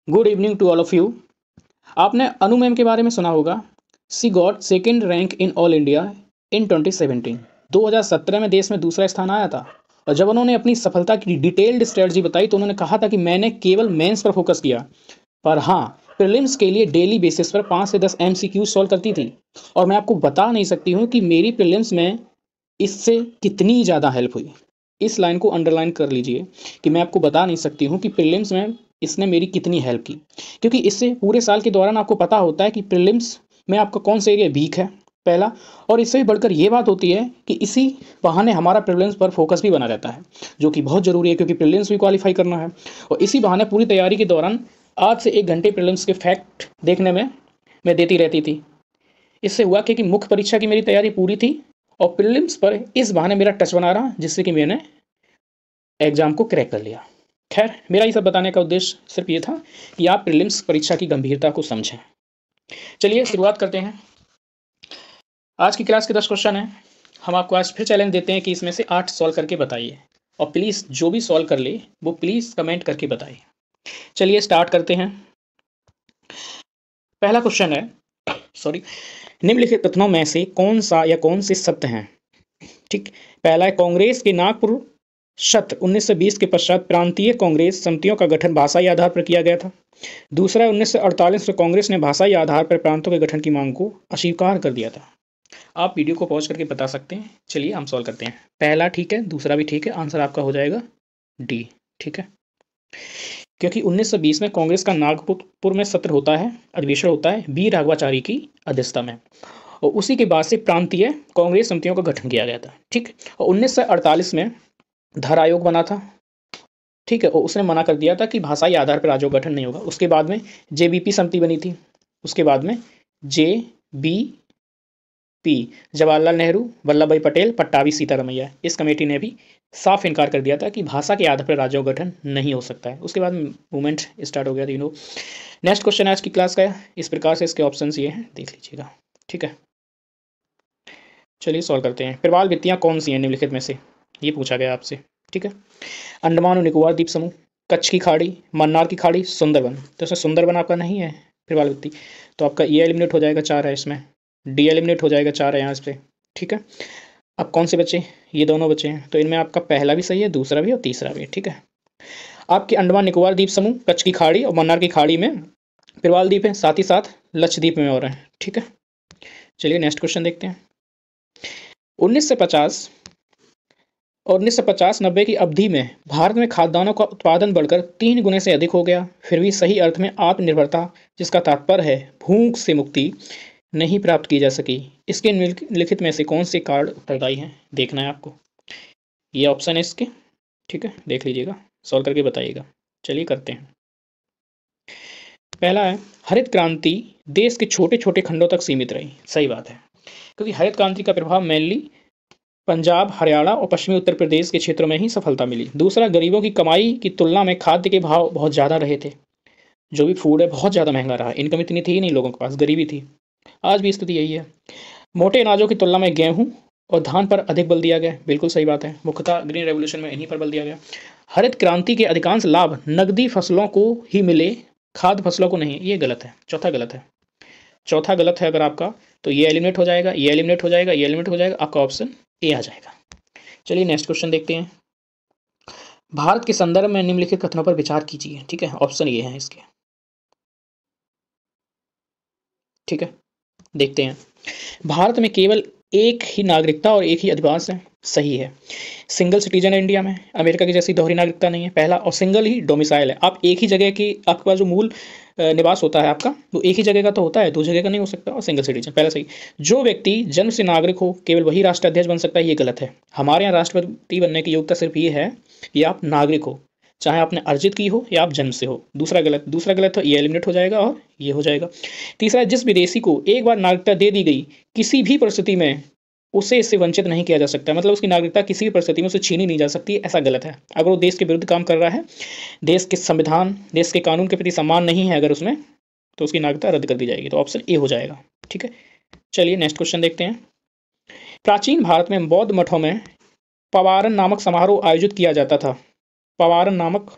Good evening to all of you. आपने Anu ma'am के बारे में सुना होगा। She got second rank in all India in 2017। 2017 में देश में दूसरा स्थान आया था। और जब उन्होंने अपनी सफलता की डिटेल्ड स्ट्रेटजी बताई तो उन्होंने कहा था कि मैंने केवल मेंस पर फोकस किया, पर हाँ, प्रीलिम्स के लिए डेली बेसिस पर 5 से 10 MCQ सॉल्व करती थी। और मैं आपको बता नहीं सकती हूँ कि मेरी प्रीलिम्स में इससे कितनी ज़्यादा हेल्प हुई। इस लाइन को अंडरलाइन कर लीजिए कि मैं आपको बता नहीं सकती हूँ कि प्रीलिम्स में इसने मेरी कितनी हेल्प की, क्योंकि इससे पूरे साल के दौरान आपको पता होता है कि प्रीलिम्स में आपका कौन सा एरिया वीक है, पहला। और इससे भी बढ़कर ये बात होती है कि इसी बहाने हमारा प्रीलिम्स पर फोकस भी बना रहता है, जो कि बहुत ज़रूरी है, क्योंकि प्रीलिम्स भी क्वालिफाई करना है। और इसी बहाने पूरी तैयारी के दौरान आध से 1 घंटे प्रीलिम्स के फैक्ट देखने में मैं देती रहती थी। इससे हुआ कि मुख्य परीक्षा की मेरी तैयारी पूरी थी और प्रीलिम्स पर इस बहाने मेरा टच बना रहा, जिससे कि मैंने एग्जाम को क्रैक कर लिया। खैर, मेरा ये सब बताने का उद्देश्य सिर्फ ये था कि आप प्रीलिम्स परीक्षा की गंभीरता को समझें। चलिए शुरुआत करते हैं। आज की क्लास के 10 क्वेश्चन हैं। हम आपको आज फिर चैलेंज देते हैं कि इसमें से 8 सॉल्व करके बताइए, और प्लीज़ जो भी सॉल्व कर ले वो प्लीज़ कमेंट करके बताइए। चलिए स्टार्ट करते हैं। पहला क्वेश्चन है, निम्नलिखित कथनों में से कौन सा या कौन से सत्य हैं? ठीक, पहला है कांग्रेस के नागपुर सत्र 1920 के पश्चात प्रांतीय कांग्रेस समितियों का गठन भाषाई आधार पर किया गया था। दूसरा, 1948 में कांग्रेस ने भाषाई आधार पर प्रांतों के गठन की मांग को अस्वीकार कर दिया था। आप वीडियो को पॉज करके बता सकते हैं। चलिए हम सॉल्व करते हैं। पहला ठीक है, दूसरा भी ठीक है, आंसर आपका हो जाएगा डी। ठीक है, क्योंकि 1920 में कांग्रेस का नागपुर में सत्र होता है, अधिवेशन होता है बी राघवाचारी की अध्यक्षता में, और उसी के बाद से प्रांतीय कांग्रेस समितियों का गठन किया गया था। ठीक, और 1948 में धर आयोग बना था। ठीक है, और उसने मना कर दिया था कि भाषाई आधार पर आयोग गठन नहीं होगा। उसके बाद में JBP समिति बनी थी। उसके बाद में JBP जवाहरलाल नेहरू, वल्लभ भाई पटेल, पट्टाभी सीतारमैया, इस कमेटी ने भी साफ इनकार कर दिया था कि भाषा के आधार पर राज्यों का गठन नहीं हो सकता है। उसके बाद मूवमेंट स्टार्ट हो गया था। नेक्स्ट क्वेश्चन आज की क्लास का इस प्रकार से, इसके ऑप्शंस ये हैं, देख लीजिएगा। ठीक है, चलिए सॉल्व करते हैं। प्रवाल वित्तियाँ कौन सी हैं निम्नलिखित में से, ये पूछा गया आपसे। ठीक है, अंडमान और निकोबार द्वीप समूह, कच्छ की खाड़ी, मन्नार की खाड़ी, सुंदरबन। तो इसमें सुंदरबन आपका नहीं है प्रवाल वित्ती, तो आपका ये एलिमिनेट हो जाएगा, 4 है इसमें। डी एलिमिनेट हो जाएगा, 4 है यहाँ पे। ठीक है, अब कौन से बचे? ये दोनों बचे हैं, तो इनमें आपका पहला भी सही है, दूसरा भी और तीसरा भी। ठीक है, आपके अंडमान निकोबार द्वीप समूह, कच्छ की खाड़ी और मन्नार की खाड़ी में प्रवाल द्वीप है, साथ ही साथ लक्षद्वीप में और है। ठीक है, चलिए नेक्स्ट क्वेश्चन देखते हैं। 1950 और 1950-90 की अवधि में भारत में खाद्यान्नों का उत्पादन बढ़कर 3 गुने से अधिक हो गया, फिर भी सही अर्थ में आत्मनिर्भरता, जिसका तात्पर्य है भूख से मुक्ति, नहीं प्राप्त की जा सकी। इसके निम्नलिखित में से कौन से कारण उत्तरदायी हैं, देखना है आपको। ये ऑप्शन है इसके। ठीक है, देख लीजिएगा, सॉल्व करके बताइएगा। चलिए करते हैं। पहला है, हरित क्रांति देश के छोटे छोटे खंडों तक सीमित रही। सही बात है, क्योंकि हरित क्रांति का प्रभाव मेनली पंजाब, हरियाणा और पश्चिमी उत्तर प्रदेश के क्षेत्रों में ही सफलता मिली। दूसरा, गरीबों की कमाई की तुलना में खाद्य के भाव बहुत ज़्यादा रहे थे। जो भी फूड है बहुत ज़्यादा महंगा रहा। इनकम इतनी थी ही नहीं, लोगों के पास गरीबी थी। आज भी स्थिति यही है। मोटे अनाजों की तुलना में गेहूं और धान पर अधिक बल दिया गया। बिल्कुल सही बात है, मुख्यतः ग्रीन रेवोल्यूशन में इन्हीं पर बल दिया गया। हरित क्रांति के अधिकांश लाभ नकदी फसलों को ही मिले, खाद्य फसलों को नहीं। ये गलत है, चौथा गलत है। चौथा गलत है अगर आपका, तो ये एलिमिनेट हो जाएगा, ये एलिमिनेट हो जाएगा, ये एलिमिनेट हो जाएगा, आपका ऑप्शन ए आ जाएगा। चलिए नेक्स्ट क्वेश्चन देखते हैं। भारत के संदर्भ में निम्नलिखित कथनों पर विचार कीजिए। ठीक है, ऑप्शन ये है इसके। ठीक है, देखते हैं। भारत में केवल एक ही नागरिकता और एक ही अधिवास है। सही है, सिंगल सिटीजन है इंडिया में, अमेरिका की जैसी दोहरी नागरिकता नहीं है, पहला। और सिंगल ही डोमिसाइल है, आप एक ही जगह की, आपके पास जो मूल निवास होता है आपका, वो एक ही जगह का तो होता है, दो जगह का नहीं हो सकता। और सिंगल सिटीजन, पहला सही। जो व्यक्ति जन्म से नागरिक हो केवल वही राष्ट्राध्यक्ष बन सकता है। ये गलत है। हमारे यहाँ राष्ट्रपति बनने की योग्यता सिर्फ ये है कि आप नागरिक हो, चाहे आपने अर्जित की हो या आप जन्म से हो। दूसरा गलत, दूसरा गलत, तो ये एलिमिनेट हो जाएगा और ये हो जाएगा। तीसरा, जिस विदेशी को एक बार नागरिकता दे दी गई, किसी भी परिस्थिति में उसे इससे वंचित नहीं किया जा सकता। मतलब उसकी नागरिकता किसी भी परिस्थिति में उसे छीनी नहीं जा सकती, ऐसा गलत है। अगर वो देश के विरुद्ध काम कर रहा है, देश के संविधान, देश के कानून के प्रति सम्मान नहीं है अगर उसमें, तो उसकी नागरिकता रद्द कर दी जाएगी। तो ऑप्शन ए हो जाएगा। ठीक है, चलिए नेक्स्ट क्वेश्चन देखते हैं। प्राचीन भारत में बौद्ध मठों में पवारन नामक समारोह आयोजित किया जाता था। पवारन नामक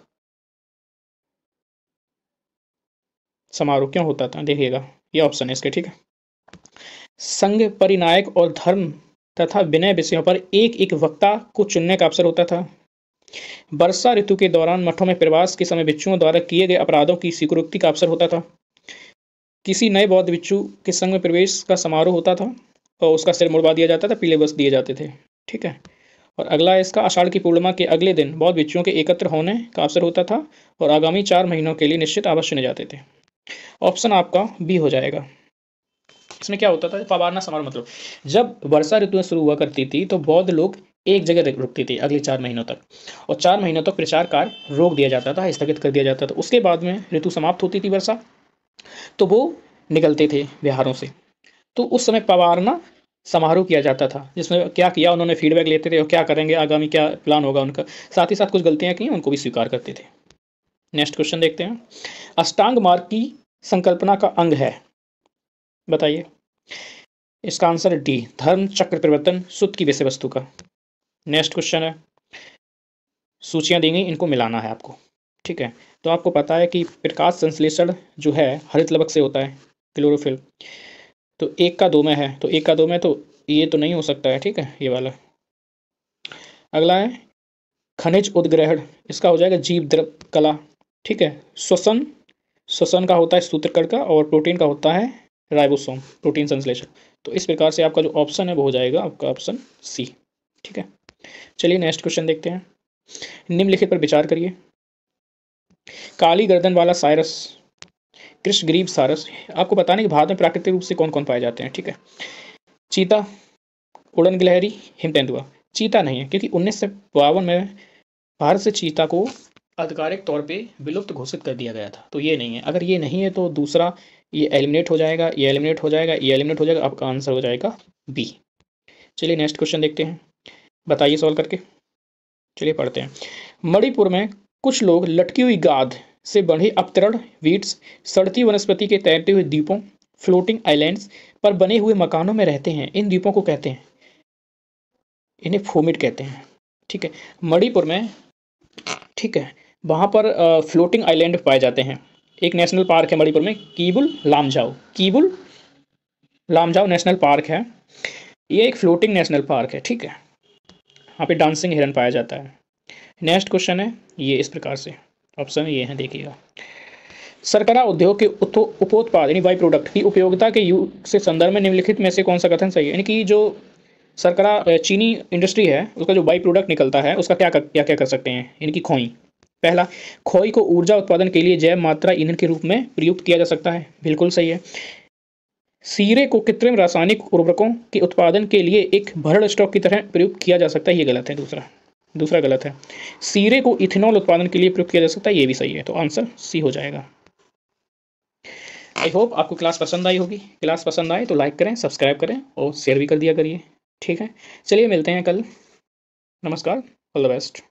समारोह क्यों होता था, देखिएगा ये ऑप्शन है इसके, ठीक है। संघ, परिनायक और धर्म तथा विनय विषयों पर एक एक वक्ता को चुनने का अवसर होता था। वर्षा ऋतु के दौरान मठों में प्रवास के समय भिक्षुओं द्वारा किए गए अपराधों की स्वीकृति का अवसर होता था। किसी नए बौद्ध भिक्षु के संघ में प्रवेश का समारोह होता था और उसका सिर मुड़वा दिया जाता था, पीले वस्त्र दिए जाते थे, ठीक है। और अगला है इसका, आषाढ़ की पूर्णिमा के अगले दिन बौद्ध भिक्षुओं के एकत्र होने का अवसर होता था और आगामी 4 महीनों के लिए निश्चित आवास चुने जाते थे। ऑप्शन आपका बी हो जाएगा। इसमें क्या होता था, पवारना समारोह मतलब जब वर्षा ऋतु शुरू हुआ करती थी तो बौद्ध लोग एक जगह रुकती थी अगले 4 महीनों तक, और 4 महीनों तक प्रचार कार्य रोक दिया जाता था, स्थगित कर दिया जाता था। उसके बाद में ऋतु समाप्त होती थी वर्षा, तो वो निकलते थे बिहारों से, तो उस समय पवारना समारोह किया जाता था, जिसमें क्या किया उन्होंने फीडबैक लेते थे और क्या करेंगे आगामी, क्या प्लान होगा उनका, साथ ही साथ कुछ गलतियां की उनको भी स्वीकार करते थे। नेक्स्ट क्वेश्चन देखते हैं, अष्टांग मार्ग की संकल्पना का अंग है, बताइए। इसका आंसर डी, धर्म चक्र परिवर्तन सूत्र की विषय वस्तु का। नेक्स्ट क्वेश्चन है, सूचियां दी गई, इनको मिलाना है आपको, ठीक है। तो आपको पता है कि प्रकाश संश्लेषण जो है हरित लवक से होता है, क्लोरोफिल, तो 1 का 2 में है, तो 1 का 2 में तो ये तो नहीं हो सकता है, ठीक है, ये वाला। अगला है खनिज उद्ग्रहण, इसका हो जाएगा जीव द्रव कला, ठीक है। श्वसन, श्वसन का होता है सूत्रकण का, और प्रोटीन का होता है राइबोसोम, प्रोटीन संश्लेषण। तो इस प्रकार से आपका जो ऑप्शन है वो हो जाएगा आपका ऑप्शन सी, ठीक है। चलिए नेक्स्ट क्वेश्चन देखते हैं, निम्नलिखित पर विचार करिए। काली गर्दन वाला साइरस, कृष्णग्रीव सारस, आपको बताने कि भारत में प्राकृतिक रूप से कौन कौन पाए जाते हैं, ठीक है। चीता, उड़न गिलहरी, हिमतेंदुआ। चीता नहीं है, क्योंकि 1952 में भारत से चीता को आधिकारिक तौर पे विलुप्त घोषित कर दिया गया था, तो ये नहीं है। अगर ये नहीं है तो दूसरा ये एलिमिनेट हो जाएगा, ये एलिमिनेट हो जाएगा, ये एलिमिनेट हो जाएगा, आपका आंसर हो जाएगा बी। चलिए नेक्स्ट क्वेश्चन देखते हैं, बताइए सॉल्व करके। चलिए पढ़ते हैं, मणिपुर में कुछ लोग लटकी हुई गाद से बने अवतरण वीट्स, सड़ती वनस्पति के तैरते हुए द्वीपों, फ्लोटिंग आइलैंड्स पर बने हुए मकानों में रहते हैं। इन द्वीपों को कहते हैं, इन्हें फोमिट कहते हैं, ठीक है। मणिपुर में, ठीक है, वहाँ पर फ्लोटिंग आइलैंड पाए जाते हैं। एक नेशनल पार्क है मणिपुर में, कीबुल लामजाओ, कीबुल लामजाओ नेशनल पार्क है, ये एक फ्लोटिंग नेशनल पार्क है, ठीक है। यहाँ पे डांसिंग हिरन पाया जाता है। नेक्स्ट क्वेश्चन है ये इस प्रकार से, ऑप्शन ये है, देखिएगा। शर्करा उद्योग के उपोत्पाद यानी बाई प्रोडक्ट की उपयोगिता के युग से संदर्भ में निम्नलिखित में से कौन सा कथन सही है, यानी कि जो शर्करा चीनी इंडस्ट्री है उसका जो बाई प्रोडक्ट निकलता है उसका क्या क्या कर सकते हैं, यानी कि खोई। पहला, खोई को ऊर्जा उत्पादन के लिए जैव मात्रा ईंधन के रूप में प्रयुक्त किया जा सकता है, बिल्कुल सही है। सीरे को कृत्रिम रासायनिक उर्वरकों के उत्पादन के लिए एक भरण स्टॉक की तरह प्रयुक्त किया जा सकता है, ये गलत है। दूसरा गलत है। सीरे को इथेनॉल उत्पादन के लिए प्रयुक्त किया जा सकता है, ये भी सही है, तो आंसर सी हो जाएगा। आई होप आपको क्लास पसंद आई होगी। क्लास पसंद आए तो लाइक करें, सब्सक्राइब करें और शेयर भी कर दिया करिए, ठीक है। चलिए मिलते हैं कल, नमस्कार, ऑल द बेस्ट।